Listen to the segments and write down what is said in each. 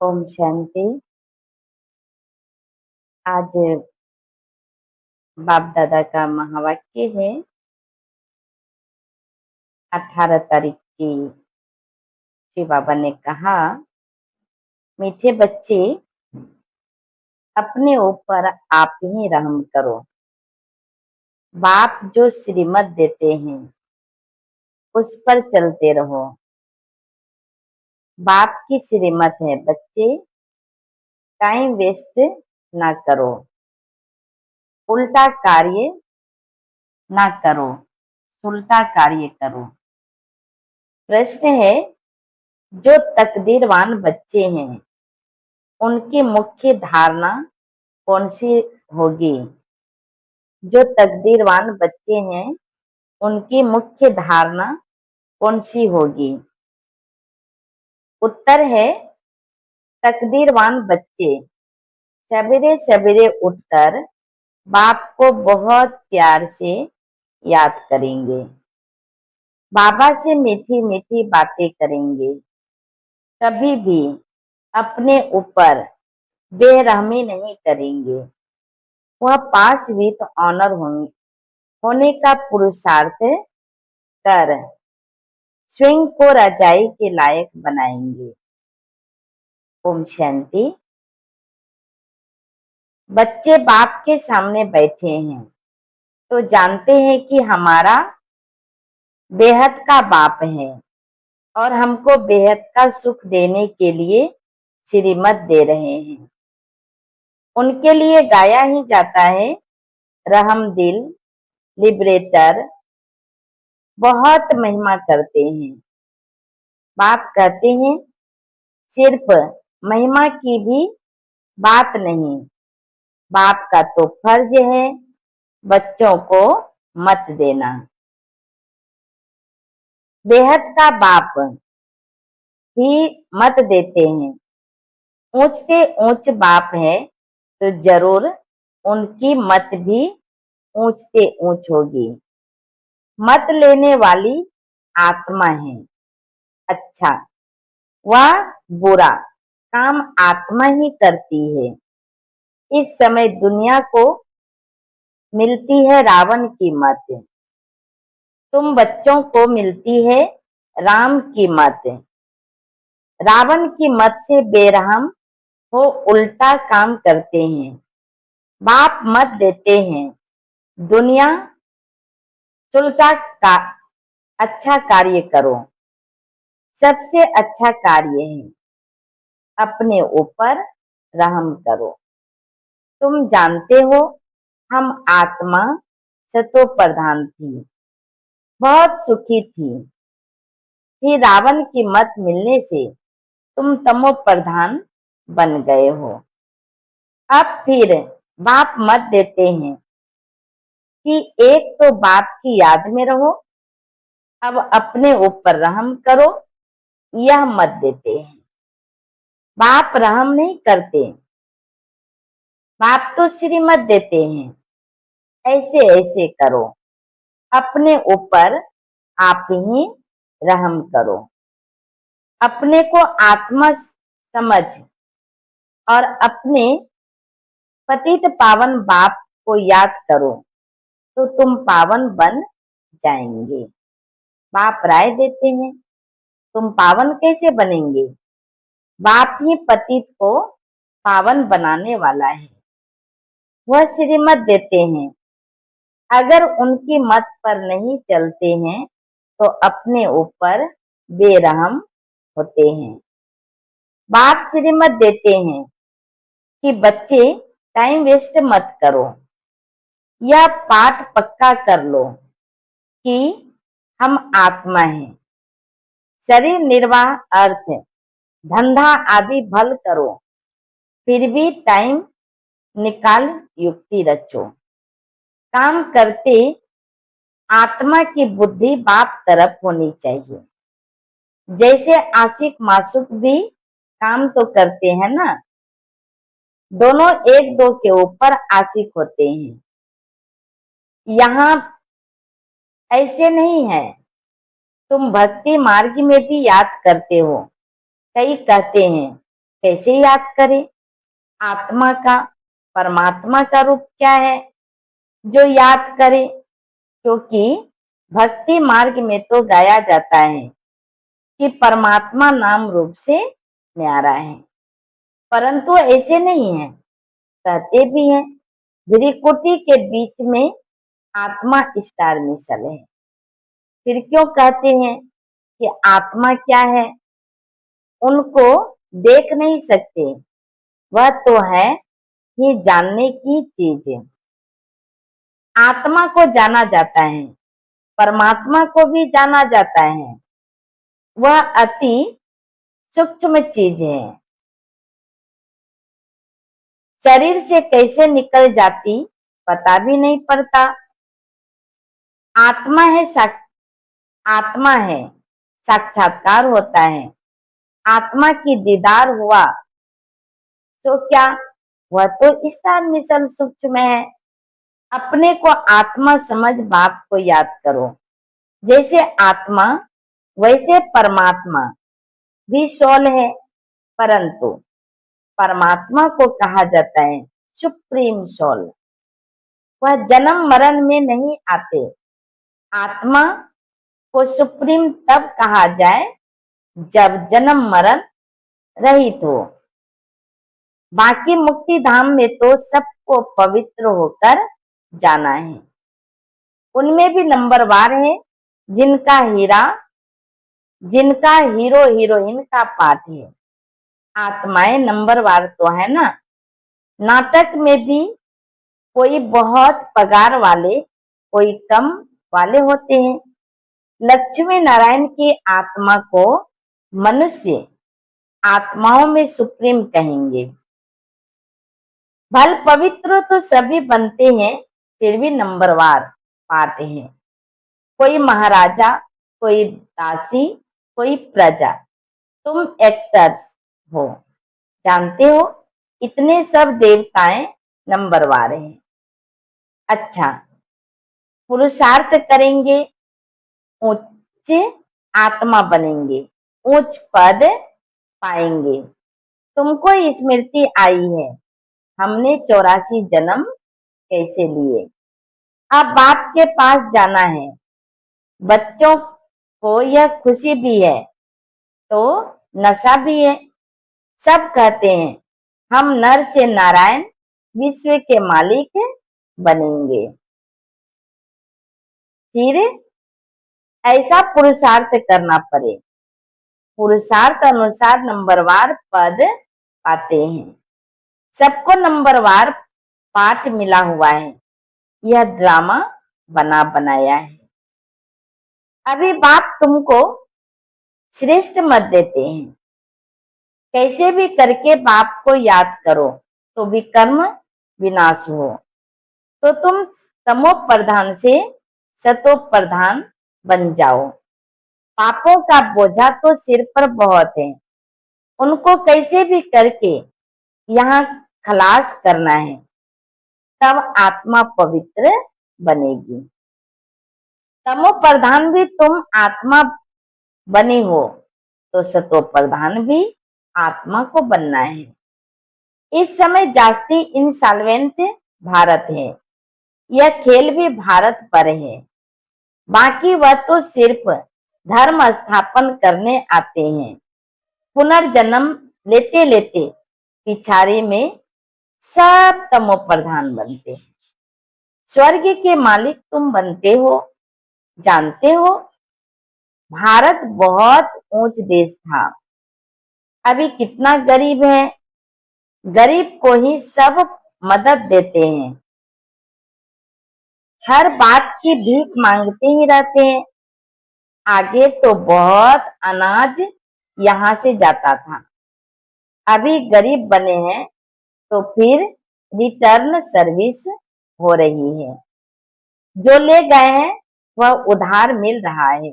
ओम शांति। आज बाप दादा का महावाक्य है 18 तारीख की। श्री बाबा ने कहा, मीठे बच्चे, अपने ऊपर आप ही रहम करो। बाप जो श्रीमत देते हैं उस पर चलते रहो। बाप की श्रीमत है बच्चे, टाइम वेस्ट ना करो, उल्टा कार्य ना करो, उल्टा कार्य करो। प्रश्न है, जो तकदीरवान बच्चे हैं उनकी मुख्य धारणा कौन सी होगी? जो तकदीरवान बच्चे हैं उनकी मुख्य धारणा कौन सी होगी? उत्तर है, तकदीरवान बच्चे सवेरे सवेरे उठकर बाप को बहुत प्यार से याद करेंगे, बाबा से मीठी मीठी बातें करेंगे, कभी भी अपने ऊपर बेरहमी नहीं करेंगे। वह पास विथ ऑनर होने का पुरुषार्थ कर स्वयं को रजाई के लायक बनाएंगे। ओम शांति। बच्चे बाप के सामने बैठे हैं तो जानते हैं कि हमारा बेहद का बाप है और हमको बेहद का सुख देने के लिए श्रीमत दे रहे हैं। उनके लिए गाया ही जाता है, रहम दिल, लिबरेटर बहुत महिमा करते हैं। बाप कहते हैं, सिर्फ महिमा की भी बात नहीं, बाप का तो फर्ज है बच्चों को मत देना। बेहद का बाप भी मत देते हैं। ऊंच से ऊंच बाप है तो जरूर उनकी मत भी ऊंच से ऊंच होगी। मत लेने वाली आत्मा है। अच्छा वह बुरा काम आत्मा ही करती है। इस समय दुनिया को मिलती है रावण की मत, तुम बच्चों को मिलती है राम की मत। रावण की मत से बेरहम हो उल्टा काम करते हैं। बाप मत देते हैं, दुनिया उल्टा का अच्छा कार्य करो। सबसे अच्छा कार्य है अपने ऊपर रहम करो। तुम जानते हो हम आत्मा सतो प्रधान थी, बहुत सुखी थी। फिर रावण की मत मिलने से तुम तमो प्रधान बन गए हो। अब फिर बाप मत देते हैं कि एक तो बाप की याद में रहो, अब अपने ऊपर रहम करो, यह मत देते हैं। बाप रहम नहीं करते, बाप तो श्रीमत देते हैं, ऐसे ऐसे करो, अपने ऊपर आप ही रहम करो। अपने को आत्मा समझ और अपने पतित पावन बाप को याद करो तो तुम पावन बन जाएंगे। बाप राय देते हैं, तुम पावन कैसे बनेंगे? बाप ही पतित को पावन बनाने वाला है। वह श्रीमत देते हैं, अगर उनकी मत पर नहीं चलते हैं तो अपने ऊपर बेरहम होते हैं। बाप श्रीमत देते हैं कि बच्चे टाइम वेस्ट मत करो, यह पाठ पक्का कर लो कि हम आत्मा हैं। शरीर निर्वाह अर्थ धंधा आदि भल करो, फिर भी टाइम निकाल युक्ति रचो। काम करते आत्मा की बुद्धि बाप तरफ होनी चाहिए। जैसे आशिक मासूक भी काम तो करते हैं ना, दोनों एक दो के ऊपर आशिक होते हैं। यहाँ ऐसे नहीं है। तुम भक्ति मार्ग में भी याद करते हो। कई कहते हैं कैसे याद करें? आत्मा का, परमात्मा का रूप क्या है जो याद करें? क्योंकि भक्ति मार्ग में तो गाया जाता है कि परमात्मा नाम रूप से न्यारा है, परंतु ऐसे नहीं है। कहते भी हैं त्रिकुटी के बीच में आत्मा स्टार मिसल है। फिर क्यों कहते हैं कि आत्मा क्या है? उनको देख नहीं सकते, वह तो है ये जानने की चीज। आत्मा को जाना जाता है, परमात्मा को भी जाना जाता है। वह अति सूक्ष्म चीज है, शरीर से कैसे निकल जाती पता भी नहीं पड़ता। आत्मा है आत्मा है, साक्षात्कार होता है। आत्मा की दीदार हुआ तो क्या, वह तो स्टार मिसल सूक्ष्म है। अपने को आत्मा समझ बाप को याद करो। जैसे आत्मा वैसे परमात्मा भी सोल है, परंतु परमात्मा को कहा जाता है सुप्रीम सोल। वह जन्म मरण में नहीं आते। आत्मा को सुप्रीम तब कहा जाए जब जन्म मरण रहित हो। बाकी मुक्ति धाम में तो सबको पवित्र होकर जाना है। उनमें भी नंबरवार है जिनका हीरो हीरोइन का पाठ है। आत्माएं नंबरवार तो है ना। नाटक में भी कोई बहुत पगार वाले, कोई कम वाले होते हैं। लक्ष्मी नारायण की आत्मा को मनुष्य आत्माओं में सुप्रीम कहेंगे। भल पवित्र तो सभी बनते हैं, फिर भी नंबरवार पाते हैं। कोई महाराजा, कोई दासी, कोई प्रजा। तुम एक्टर्स हो, जानते हो इतने सब देवताएं नंबरवार हैं। अच्छा, पुरुषार्थ करेंगे, उच्च आत्मा बनेंगे, उच्च पद पाएंगे। तुमको स्मृति आई है हमने 84 जन्म कैसे लिए। अब बाप के पास जाना है। बच्चों को यह खुशी भी है तो नशा भी है। सब कहते हैं हम नर से नारायण विश्व के मालिक बनेंगे। फिर ऐसा पुरुषार्थ करना पड़े। पुरुषार्थ अनुसार नंबरवार पद पाते हैं। सबको नंबरवार पाठ मिला हुआ है। यह ड्रामा बना बनाया है। अभी बाप तुमको श्रेष्ठ मत देते हैं। कैसे भी करके बाप को याद करो तो भी कर्म विनाश हो। तो तुम तमो प्रधान से सतो प्रधान बन जाओ। पापों का बोझा तो सिर पर बहुत है, उनको कैसे भी करके यहाँ खलास करना है, तब आत्मा पवित्र बनेगी। तमो प्रधान भी तुम आत्मा बनी हो तो सतो प्रधान भी आत्मा को बनना है। इस समय जास्ती इंसॉल्वेंट भारत है। यह खेल भी भारत पर है। बाकी वह तो सिर्फ धर्म स्थापन करने आते हैं। पुनर्जन्म लेते लेते पिछाड़ी में सब तमो प्रधान बनते हैं। स्वर्ग के मालिक तुम बनते हो। जानते हो भारत बहुत ऊंच देश था, अभी कितना गरीब है। गरीब को ही सब मदद देते हैं। हर बात की भीख मांगते ही रहते हैं। आगे तो बहुत अनाज यहाँ से जाता था, अभी गरीब बने हैं तो फिर रिटर्न सर्विस हो रही है। जो ले गए हैं वह उधार मिल रहा है।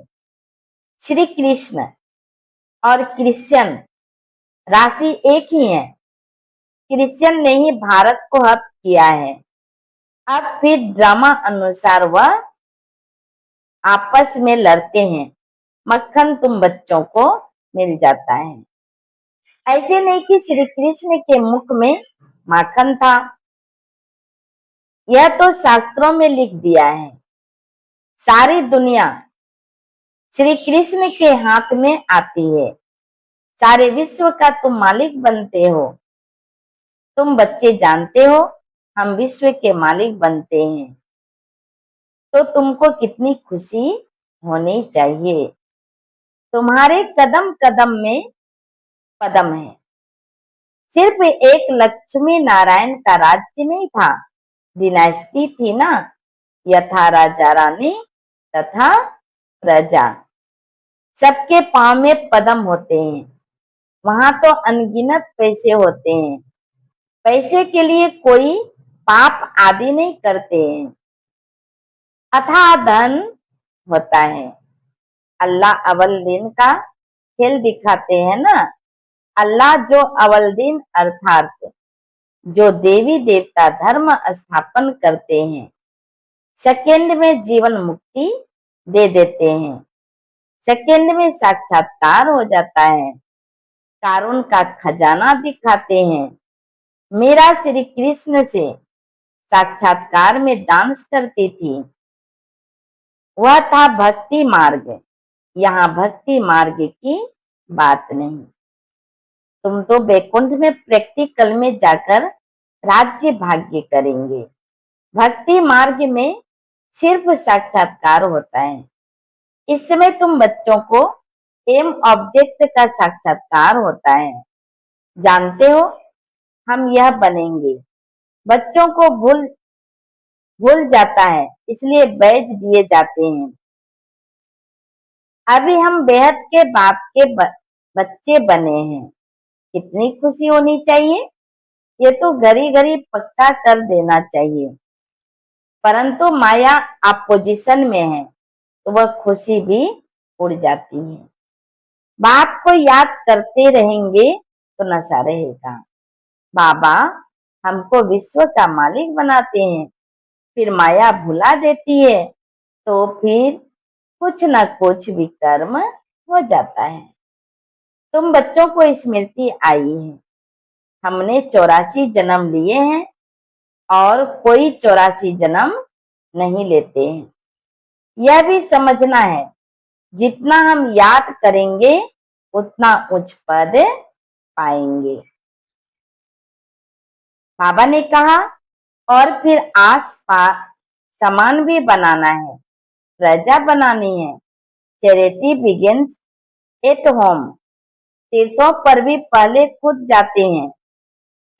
श्री कृष्ण और क्रिश्चियन राशि एक ही है। क्रिश्चियन ने ही भारत को हक किया है। अब फिर ड्रामा अनुसार वह आपस में लड़ते हैं। मक्खन तुम बच्चों को मिल जाता है। ऐसे नहीं कि श्री कृष्ण के मुख में माखन था, यह तो शास्त्रों में लिख दिया है। सारी दुनिया श्री कृष्ण के हाथ में आती है। सारे विश्व का तुम मालिक बनते हो। तुम बच्चे जानते हो हम विश्व के मालिक बनते हैं, तो तुमको कितनी खुशी होनी चाहिए। तुम्हारे कदम कदम में पदम है। सिर्फ एक लक्ष्मी नारायण का राज्य नहीं था, डिनास्टी थी ना। यथा राजा रानी तथा प्रजा। सबके पांव में पदम होते हैं। वहां तो अनगिनत पैसे होते हैं। पैसे के लिए कोई पाप आदि नहीं करते हैं। अथाह धन होता है। अल्लाह अव्वल दिन का खेल दिखाते हैं ना। अल्लाह जो अव्वल दिन अर्थात जो देवी देवता धर्म स्थापन करते हैं, सेकेंड में जीवन मुक्ति दे देते हैं। सेकेंड में साक्षात्कार हो जाता है। कारुण का खजाना दिखाते हैं। मेरा श्री कृष्ण से साक्षात्कार में डांस करती थी। वह था भक्ति मार्ग। यहाँ भक्ति मार्ग की बात नहीं। तुम तो वैकुंठ में प्रैक्टिकल में जाकर राज्य भाग्य करेंगे। भक्ति मार्ग में सिर्फ साक्षात्कार होता है। इस समय तुम बच्चों को एम ऑब्जेक्ट का साक्षात्कार होता है। जानते हो हम यह बनेंगे। बच्चों को भूल भूल जाता है, इसलिए बैज दिए जाते हैं। अभी हम बेहद के बाप के बच्चे बने हैं। कितनी खुशी होनी चाहिए। ये तो घड़ी घड़ी पक्का कर देना चाहिए। परंतु माया अपोजिशन में है, तो वह खुशी भी उड़ जाती है। बाप को याद करते रहेंगे तो नशा रहेगा। बाबा हमको विश्व का मालिक बनाते हैं, फिर माया भुला देती है, तो फिर कुछ न कुछ विकर्म हो जाता है। तुम बच्चों को स्मृति आई है। हमने 84 जन्म लिए हैं और कोई 84 जन्म नहीं लेते हैं। यह भी समझना है, जितना हम याद करेंगे उतना उच्च पद पाएंगे। बाबा ने कहा और फिर आस पास सामान भी बनाना है, प्रजा बनानी है। Charity begins at home. तीर्थों पर भी पहले खुद जाते हैं,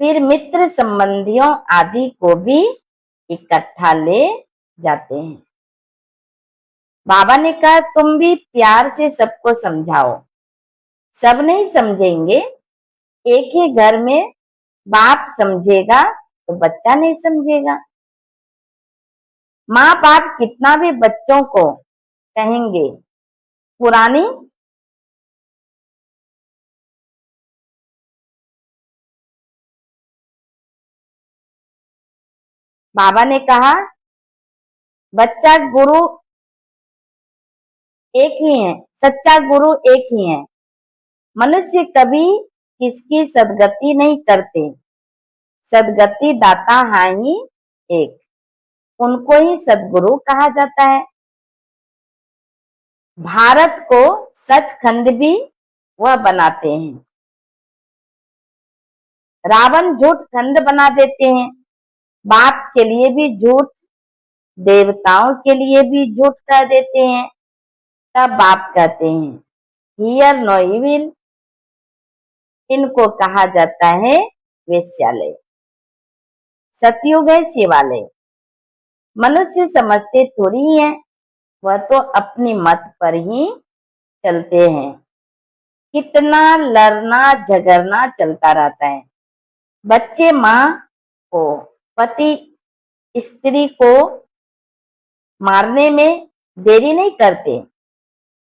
फिर मित्र संबंधियों आदि को भी इकट्ठा ले जाते हैं। बाबा ने कहा तुम भी प्यार से सबको समझाओ। सब नहीं समझेंगे। एक ही घर में बाप समझेगा तो बच्चा नहीं समझेगा। माँ बाप कितना भी बच्चों को कहेंगे पुरानी बाबा ने कहा बच्चा गुरु एक ही है, सच्चा गुरु एक ही है। मनुष्य कभी किसकी सदगति नहीं करते। सदगति दाता है ही एक, उनको ही सदगुरु कहा जाता है। भारत को सचखंड भी वह बनाते हैं। रावण झूठ खंड बना देते हैं। बाप के लिए भी झूठ, देवताओं के लिए भी झूठ कह देते हैं। तब बाप कहते हैं हियर नो इविल। इनको कहा जाता है वेश्यालय। सतयुग है शिवालय। मनुष्य समझते थोड़ी है, वह तो अपनी मत पर ही चलते हैं। कितना लड़ना झगड़ना चलता रहता है। बच्चे माँ को, पति स्त्री को मारने में देरी नहीं करते,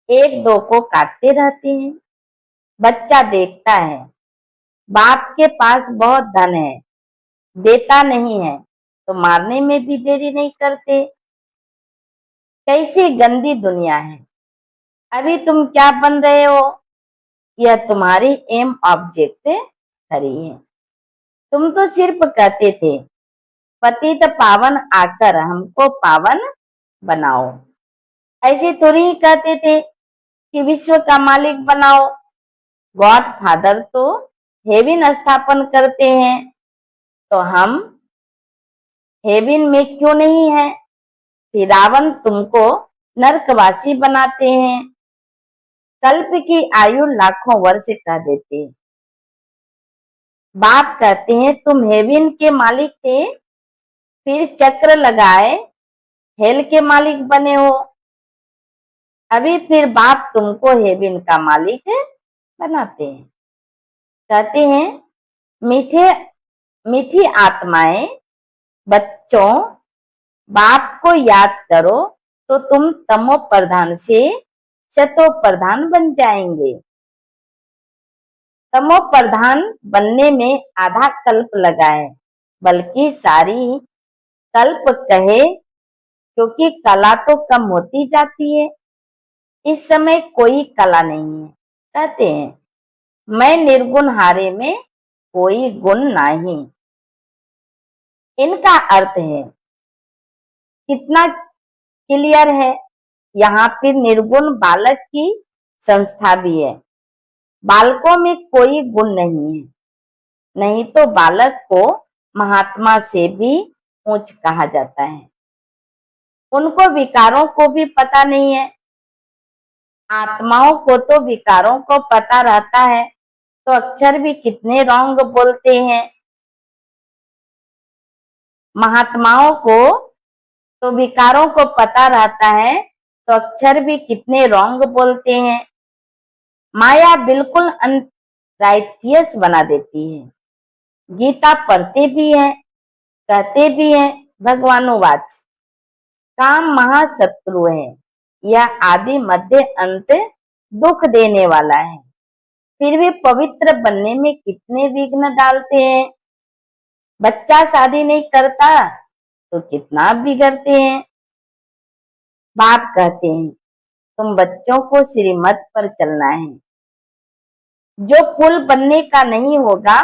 एक दो को काटते रहते हैं। बच्चा देखता है बाप के पास बहुत धन है, देता नहीं है, तो मारने में भी देरी नहीं करते। कैसी गंदी दुनिया है। अभी तुम क्या बन रहे हो, यह तुम्हारी एम ऑब्जेक्ट खरी है। तुम तो सिर्फ कहते थे पतित पावन आकर हमको पावन बनाओ, ऐसे थोड़ी ही कहते थे कि विश्व का मालिक बनाओ। गॉड फादर तो हेवन स्थापन करते हैं, तो हम हेवन में क्यों नहीं है? फिर रावण तुमको नरकवासी बनाते हैं, कल्प की आयु लाखों वर्ष कह देते हैं। बाप कहते हैं तुम हेवन के मालिक थे, फिर चक्र लगाए हेल के मालिक बने हो। अभी फिर बाप तुमको हेवन का मालिक बनाते हैं। कहते हैं मीठे मीठी आत्माएं बच्चों, बाप को याद करो तो तुम तमो प्रधान से सतो प्रधान बन जाएंगे। तमो प्रधान बनने में आधा कल्प लगा है, बल्कि सारी कल्प कहे, क्योंकि कला तो कम होती जाती है। इस समय कोई कला नहीं है। कहते हैं मैं निर्गुण हारे में कोई गुण नहीं। इनका अर्थ है कितना क्लियर है। यहाँ फिर निर्गुण बालक की संस्था भी है। बालकों में कोई गुण नहीं है, नहीं तो बालक को महात्मा से भी ऊंच कहा जाता है। उनको विकारों को भी पता नहीं है। आत्माओं को तो विकारों को पता रहता है, तो अक्षर भी कितने रॉन्ग बोलते हैं। महात्माओं को तो विकारों को पता रहता है, तो अक्षर भी कितने रॉन्ग बोलते हैं। माया बिल्कुल अनराइटियस बना देती है। गीता पढ़ते भी हैं, कहते भी हैं भगवानुवाच काम महाशत्रु है, यह आदि मध्य अंत दुख देने वाला है। फिर भी पवित्र बनने में कितने विघ्न डालते हैं। बच्चा शादी नहीं करता तो कितना बिगड़ते हैं। बाप कहते हैं तुम बच्चों को श्रीमत पर चलना है। जो फूल बनने का नहीं होगा,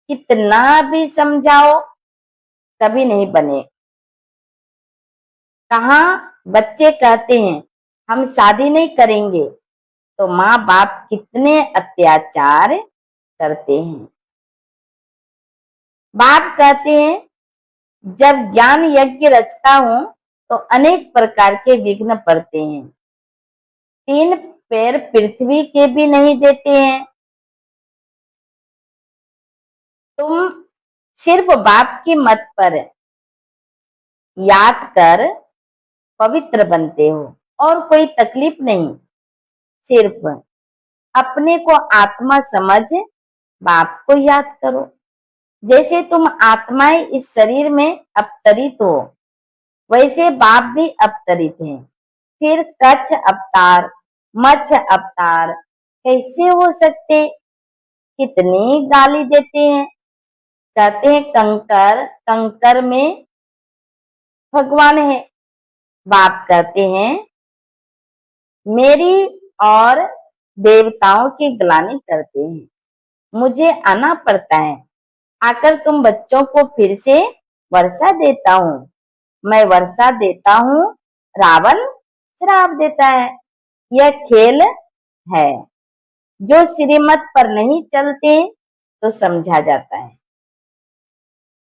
कितना भी समझाओ कभी नहीं बने। कहाँ बच्चे कहते हैं हम शादी नहीं करेंगे, तो माँ बाप कितने अत्याचार करते हैं। बाप कहते हैं जब ज्ञान यज्ञ रचता हूँ तो अनेक प्रकार के विघ्न पड़ते हैं। 3 पैर पृथ्वी के भी नहीं देते हैं। तुम सिर्फ बाप की मत पर याद कर पवित्र बनते हो और कोई तकलीफ नहीं। सिर्फ अपने को आत्मा समझ बाप को याद करो। जैसे तुम आत्माएं इस शरीर में अवतरित हो, वैसे बाप भी अवतरित हैं। फिर कच्छ अवतार, मत्स्य अवतार कैसे हो सकते? कितनी गाली देते हैं। कहते हैं कंकर, कंकर में भगवान है। बाप कहते हैं मेरी और देवताओं की ग्लानि करते हैं, मुझे आना पड़ता है। आकर तुम बच्चों को फिर से वर्षा देता हूँ, मैं वर्षा देता हूँ, रावण श्राप देता है। यह खेल है। जो श्रीमत पर नहीं चलते तो समझा जाता है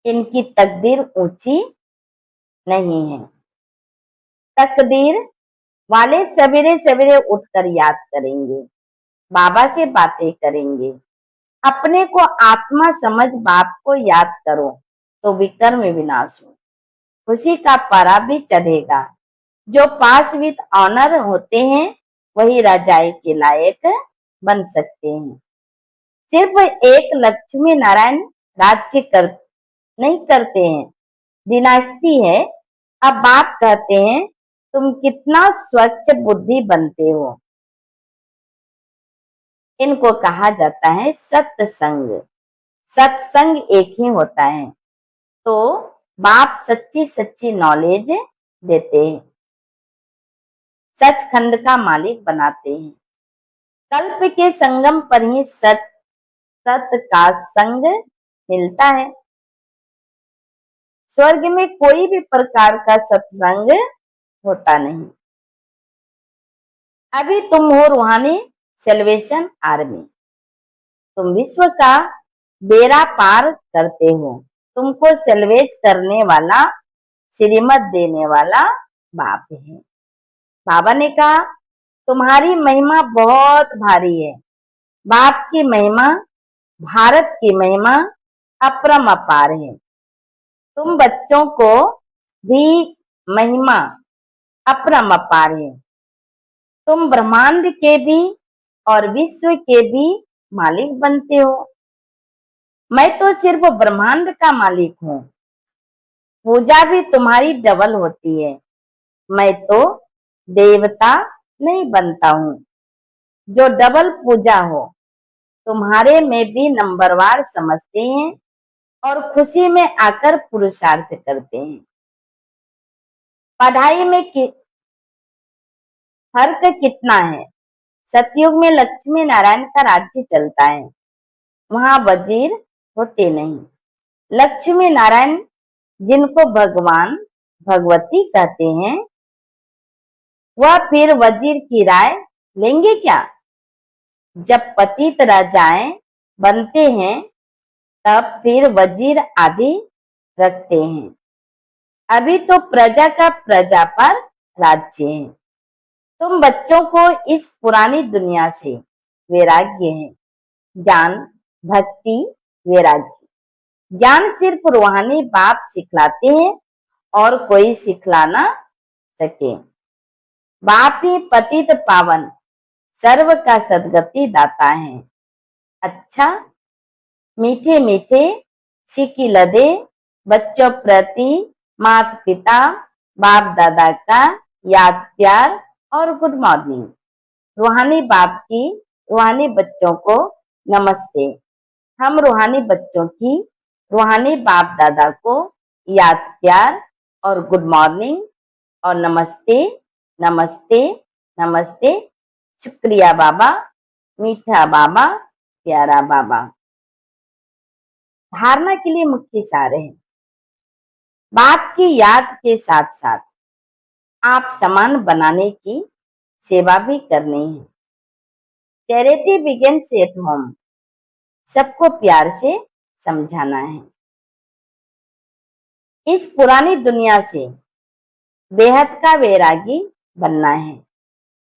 इनकी तकदीर ऊंची नहीं है। तकदीर वाले सवेरे सवेरे उठकर याद करेंगे, बाबा से बातें करेंगे। अपने को आत्मा समझ बाप को याद करो तो विकर्म विनाश हो, खुशी का पारा भी चढ़ेगा। जो पास विद ऑनर होते हैं वही राजाई के लायक बन सकते हैं। सिर्फ एक लक्ष्मी नारायण राज्य नहीं करते हैं, डिनास्टी है। अब बाप कहते हैं तुम कितना स्वच्छ बुद्धि बनते हो। इनको कहा जाता है सत्संग। सत्संग एक ही होता है, तो बाप सच्ची सच्ची नॉलेज देते हैं, सचखंड का मालिक बनाते हैं। कल्प के संगम पर ही सत सत का संग मिलता है। स्वर्ग में कोई भी प्रकार का सत्संग होता नहीं। अभी तुम हो रूहानी सेल्वेशन आर्मी। तुम विश्व का बेड़ा पार करते हो। तुमको सेल्वेज करने वाला, श्रीमत देने वाला बाप है। बाबा ने कहा तुम्हारी महिमा बहुत भारी है। बाप की महिमा, भारत की महिमा अपरंपार है। तुम बच्चों को भी महिमा अपरंपार है। तुम ब्रह्मांड के भी और विश्व के भी मालिक बनते हो। मैं तो सिर्फ ब्रह्मांड का मालिक हूँ। पूजा भी तुम्हारी डबल होती है। मैं तो देवता नहीं बनता हूँ जो डबल पूजा हो। तुम्हारे में भी नंबरवार समझते हैं और खुशी में आकर पुरुषार्थ करते हैं। पढ़ाई में फर्क कितना है। सतयुग में लक्ष्मी नारायण का राज्य चलता है। वहां वजीर होते नहीं। लक्ष्मी नारायण जिनको भगवान भगवती कहते हैं, वह फिर वजीर की राय लेंगे क्या। जब पतित राजाएं बनते हैं तब फिर वजीर आदि रखते हैं। अभी तो प्रजा का प्रजा पर राज्य है। तुम बच्चों को इस पुरानी दुनिया से वैराग्य है। ज्ञान, भक्ति, वैराग्य। ज्ञान सिर्फ रूहानी बाप सिखलाते हैं और कोई सिखला ना सके। बाप ही पतित पावन सर्व का सदगति दाता है। अच्छा, मीठे मीठे सिक्की लदे बच्चों प्रति माता पिता बाप दादा का याद प्यार और गुड मॉर्निंग। रूहानी बाप की रूहानी बच्चों को नमस्ते। हम रूहानी बच्चों की रूहानी बाप दादा को याद प्यार और गुड मॉर्निंग और नमस्ते नमस्ते नमस्ते। शुक्रिया बाबा, मीठा बाबा, प्यारा बाबा। धारणा के लिए मुख्य सार है। बाप की याद के साथ साथ आप समान बनाने की सेवा भी करनी है। Charity begins at home. सबको प्यार से समझाना है। इस पुरानी दुनिया से बेहद का वैरागी बनना है।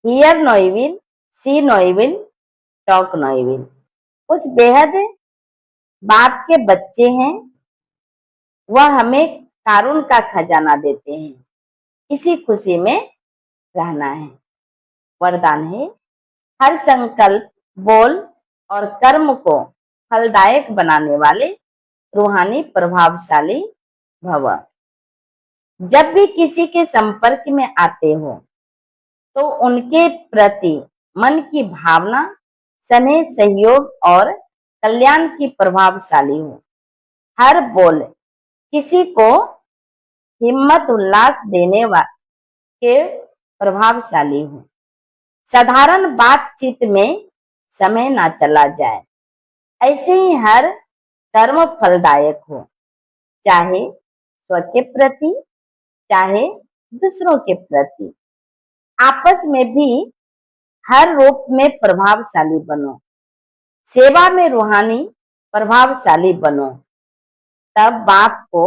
Hear no evil, see no evil, talk no evil. उस बेहद बाप के बच्चे हैं। वह हमें कारून का खजाना देते हैं। इसी खुशी में रहना है। वरदान है, हर संकल्प, बोल और कर्म को फलदायक बनाने वाले रूहानी प्रभावशाली भव। जब भी किसी के संपर्क में आते हो तो उनके प्रति मन की भावना स्नेह, सहयोग और कल्याण की प्रभावशाली हो। हर बोल किसी को हिम्मत उल्लास देने के प्रभावशाली हो। साधारण बातचीत में समय ना चला जाए। ऐसे ही हर कर्म फलदायक हो, चाहे स्व के प्रति चाहे दूसरों के प्रति। आपस में भी हर रूप में प्रभावशाली बनो। सेवा में रूहानी प्रभावशाली बनो। तब बाप को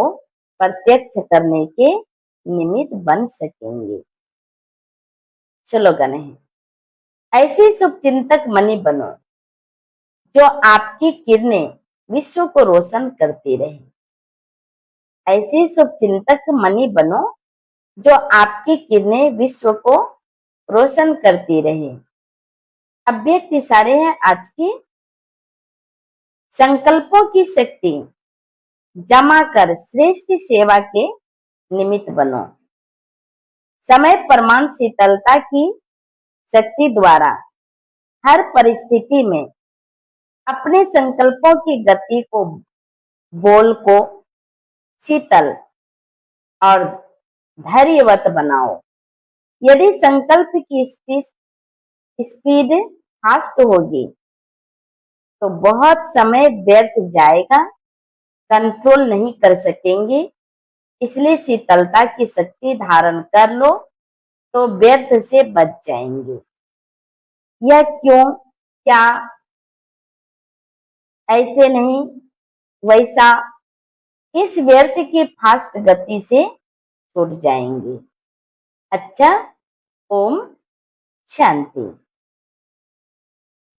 प्रत्यक्ष करने के निमित्त बन सकेंगे। स्लोगन है, ऐसे शुभचिंतक मणि बनो जो आपकी किरणें विश्व को रोशन करती रहे। ऐसे शुभचिंतक मणि बनो जो आपकी किरणें विश्व को रोशन करती रहे। अव्यक्त इशारे हैं आज की। संकल्पों की शक्ति जमा कर श्रेष्ठ सेवा के निमित्त बनो। समय प्रमाण शीतलता की शक्ति द्वारा हर परिस्थिति में अपने संकल्पों की गति को, बोल को शीतल और धैर्यवत बनाओ। यदि संकल्प की स्पीड फास्ट होगी तो बहुत समय व्यर्थ जाएगा, कंट्रोल नहीं कर सकेंगे। इसलिए शीतलता की शक्ति धारण कर लो तो व्यर्थ से बच जाएंगे। यह क्यों? क्या ऐसे नहीं वैसा? इस व्यर्थ की फास्ट गति से छूट जाएंगे। अच्छा, ओम शांति।